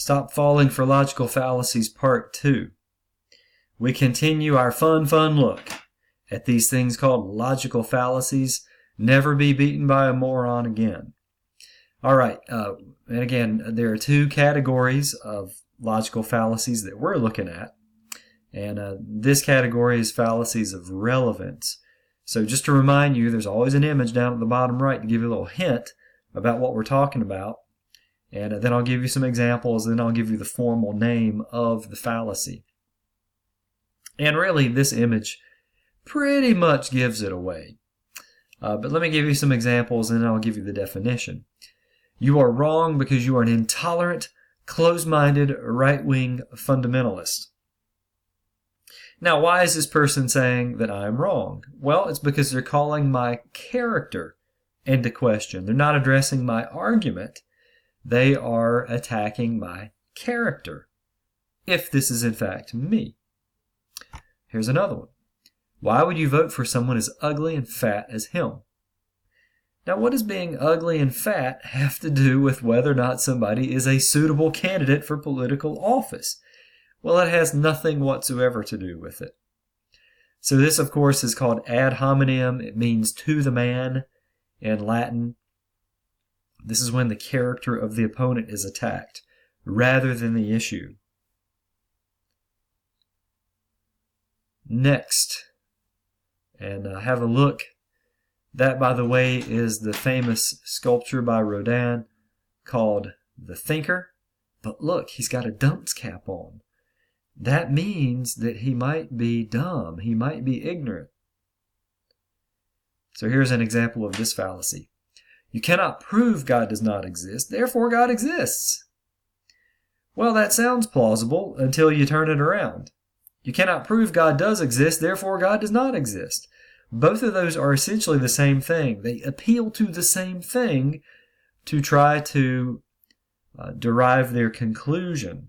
Stop Falling for Logical Fallacies Part 2. We continue our fun look at these things called logical fallacies. Never be beaten by a moron again. Alright, and again, there are two categories of logical fallacies that we're looking at. And this category is fallacies of relevance. So just to remind you, there's always an image down at the bottom right to give you a little hint about what we're talking about. And then I'll give you some examples, and then I'll give you the formal name of the fallacy. And really, this image pretty much gives it away. But let me give you some examples, and then I'll give you the definition. You are wrong because you are an intolerant, closed-minded, right-wing fundamentalist. Now, why is this person saying that I'm wrong? Well, it's because they're calling my character into question. They're not addressing my argument. They are attacking my character, if this is in fact me. Here's another one. Why would you vote for someone as ugly and fat as him? Now, what does being ugly and fat have to do with whether or not somebody is a suitable candidate for political office? Well, it has nothing whatsoever to do with it. So this, of course, is called ad hominem. It means to the man in Latin. This is when the character of the opponent is attacked, rather than the issue. Next, and have a look. That, by the way, is the famous sculpture by Rodin called The Thinker. But look, he's got a dunce cap on. That means that he might be dumb. He might be ignorant. So here's an example of this fallacy. You cannot prove God does not exist, therefore God exists. Well, that sounds plausible until you turn it around. You cannot prove God does exist, therefore God does not exist. Both of those are essentially the same thing. They appeal to the same thing to try to derive their conclusion.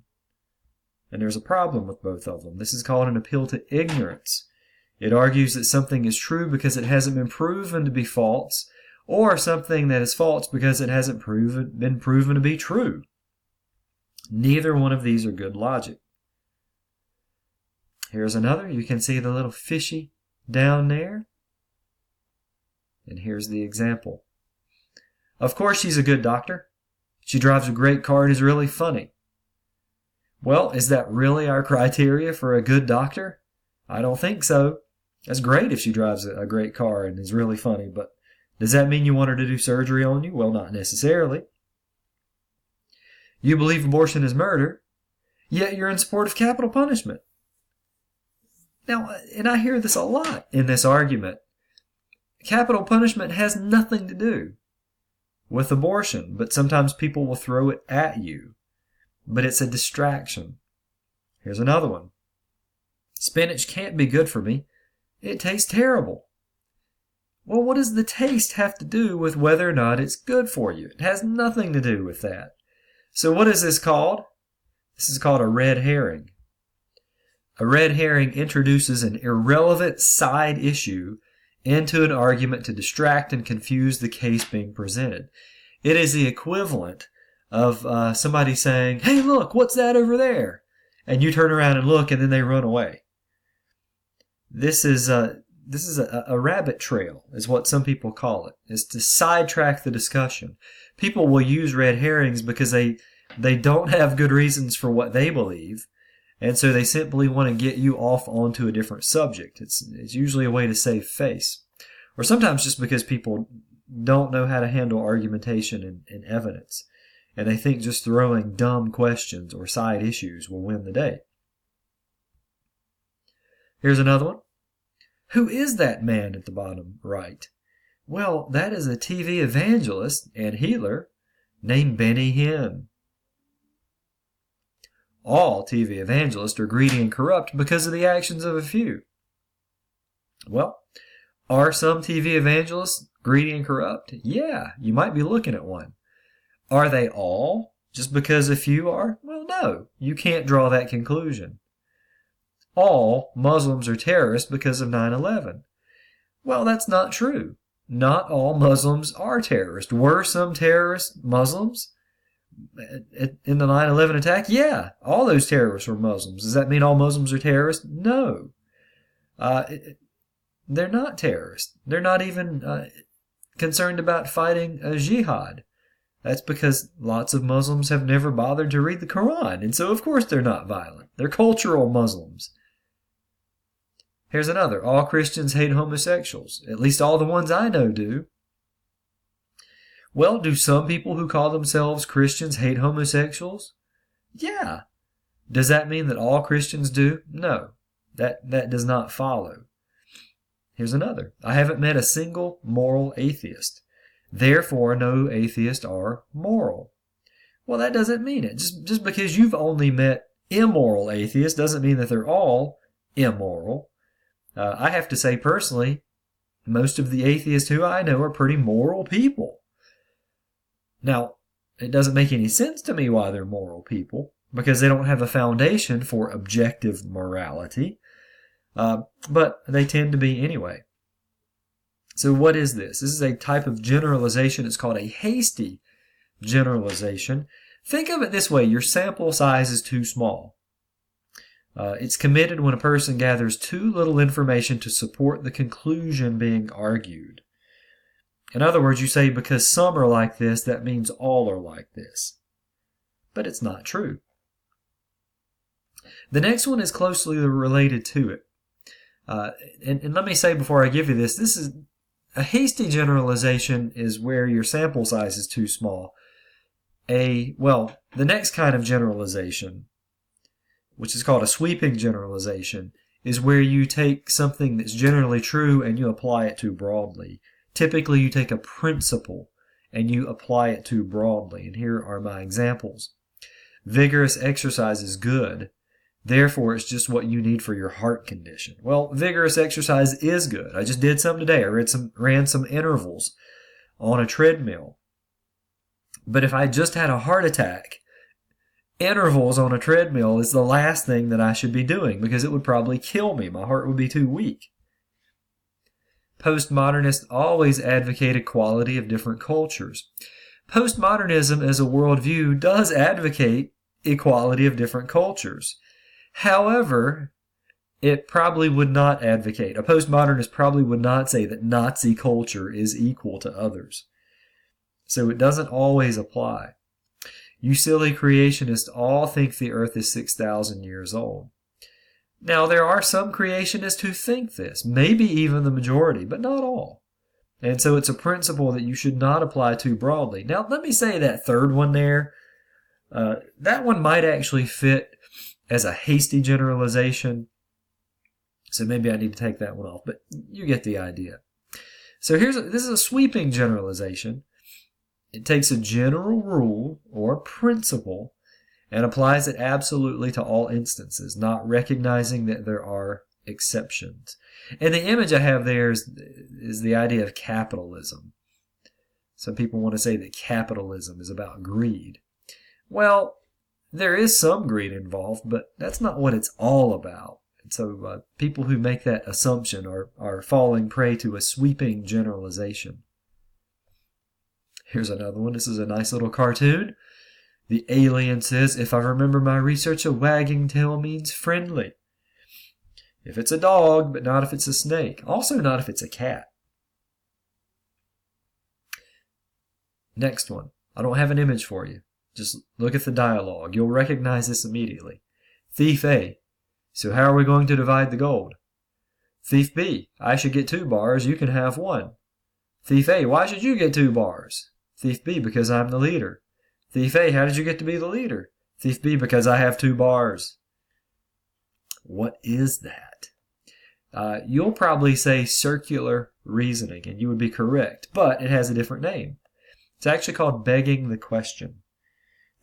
And there's a problem with both of them. This is called an appeal to ignorance. It argues that something is true because it hasn't been proven to be false, or something that is false because it hasn't been proven to be true. Neither one of these are good logic. Here's another. You can see the little fishy down there. And here's the example. Of course she's a good doctor. She drives a great car and is really funny. Well, is that really our criteria for a good doctor? I don't think so. That's great if she drives a great car and is really funny, but does that mean you want her to do surgery on you? Well, not necessarily. You believe abortion is murder, yet you're in support of capital punishment. Now, and I hear this a lot in this argument. Capital punishment has nothing to do with abortion, but sometimes people will throw it at you. But it's a distraction. Here's another one. Spinach can't be good for me. It tastes terrible. Well, what does the taste have to do with whether or not it's good for you? It has nothing to do with that. So what is this called? This is called a red herring. A red herring introduces an irrelevant side issue into an argument to distract and confuse the case being presented. It is the equivalent of somebody saying, "Hey, look, what's that over there?" And you turn around and look, and then they run away. This is a rabbit trail, is what some people call it. It's to sidetrack the discussion. People will use red herrings because they don't have good reasons for what they believe, and so they simply want to get you off onto a different subject. It's usually a way to save face. Or sometimes just because people don't know how to handle argumentation and evidence, and they think just throwing dumb questions or side issues will win the day. Here's another one. Who is that man at the bottom right? Well, that is a TV evangelist and healer named Benny Hinn. All TV evangelists are greedy and corrupt because of the actions of a few. Well, are some TV evangelists greedy and corrupt? Yeah, you might be looking at one. Are they all just because a few are? Well, no, you can't draw that conclusion. All Muslims are terrorists because of 9/11. Well, that's not true. Not all Muslims are terrorists. Were some terrorists Muslims? in the 9/11 attack? Yeah, all those terrorists were Muslims. Does that mean all Muslims are terrorists? No. They're not terrorists. They're not even concerned about fighting a jihad. That's because lots of Muslims have never bothered to read the Quran, and so of course they're not violent. They're cultural Muslims. Here's another. All Christians hate homosexuals. At least all the ones I know do. Well, do some people who call themselves Christians hate homosexuals? Yeah. Does that mean that all Christians do? No. That does not follow. Here's another. I haven't met a single moral atheist. Therefore, no atheists are moral. Well, that doesn't mean it. Just because you've only met immoral atheists doesn't mean that they're all immoral. I have to say personally, most of the atheists who I know are pretty moral people. Now, it doesn't make any sense to me why they're moral people, because they don't have a foundation for objective morality, but they tend to be anyway. So what is this? This is a type of generalization. It's called a hasty generalization. Think of it this way. Your sample size is too small. It's committed when a person gathers too little information to support the conclusion being argued. In other words, you say because some are like this, that means all are like this. But it's not true. The next one is closely related to it. And let me say before I give you this is a hasty generalization is where your sample size is too small. The next kind of generalization, which is called a sweeping generalization, is where you take something that's generally true and you apply it too broadly. Typically, you take a principle and you apply it too broadly. And here are my examples. Vigorous exercise is good. Therefore, it's just what you need for your heart condition. Well, vigorous exercise is good. I just did some today. I ran some intervals on a treadmill. But if I just had a heart attack, intervals on a treadmill is the last thing that I should be doing because it would probably kill me. My heart would be too weak. Postmodernists always advocate equality of different cultures. Postmodernism as a worldview does advocate equality of different cultures. However, it probably would not advocate. A postmodernist probably would not say that Nazi culture is equal to others. So it doesn't always apply. You silly creationists all think the earth is 6,000 years old. Now, there are some creationists who think this, maybe even the majority, but not all. And so it's a principle that you should not apply too broadly. Now, let me say that third one there, that one might actually fit as a hasty generalization. So maybe I need to take that one off, but you get the idea. So this is a sweeping generalization. It takes a general rule or principle and applies it absolutely to all instances, not recognizing that there are exceptions. And the image I have there is the idea of capitalism. Some people want to say that capitalism is about greed. Well, there is some greed involved, but that's not what it's all about. And so people who make that assumption are falling prey to a sweeping generalization. Here's another one. This is a nice little cartoon. The alien says, if I remember my research, a wagging tail means friendly. If it's a dog, but not if it's a snake. Also not if it's a cat. Next one. I don't have an image for you. Just look at the dialogue. You'll recognize this immediately. Thief A. So how are we going to divide the gold? Thief B. I should get 2 bars. You can have 1. Thief A. Why should you get 2 bars? Thief B. Because I'm the leader. Thief A. How did you get to be the leader? Thief B. Because I have 2 bars. What is that? You'll probably say circular reasoning, and you would be correct, but it has a different name. It's actually called begging the question.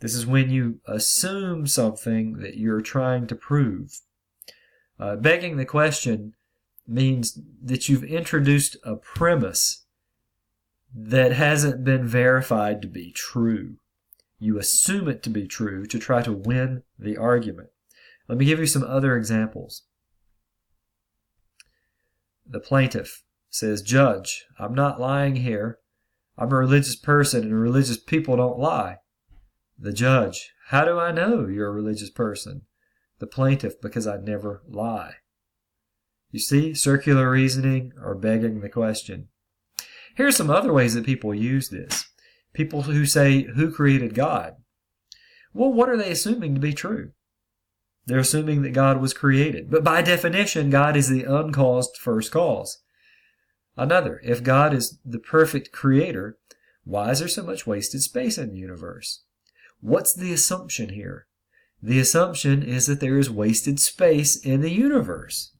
This is when you assume something that you're trying to prove. Begging the question means that you've introduced a premise that hasn't been verified to be true. You assume it to be true to try to win the argument. Let me give you some other examples. The plaintiff says, Judge, I'm not lying here. I'm a religious person and religious people don't lie. The judge, how do I know you're a religious person? The plaintiff, because I never lie. You see, circular reasoning or begging the question. Here are some other ways that people use this. People who say, who created God? Well, what are they assuming to be true? They're assuming that God was created. But by definition, God is the uncaused first cause. Another, if God is the perfect creator, why is there so much wasted space in the universe? What's the assumption here? The assumption is that there is wasted space in the universe.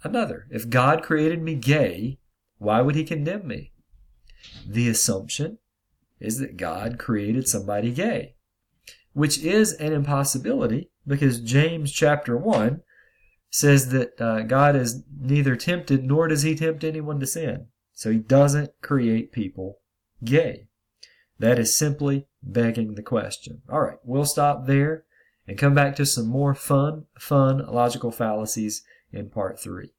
Another, if God created me gay, why would he condemn me? The assumption is that God created somebody gay, which is an impossibility because James chapter 1 says that God is neither tempted nor does he tempt anyone to sin. So he doesn't create people gay. That is simply begging the question. All right, we'll stop there and come back to some more fun logical fallacies in part 3.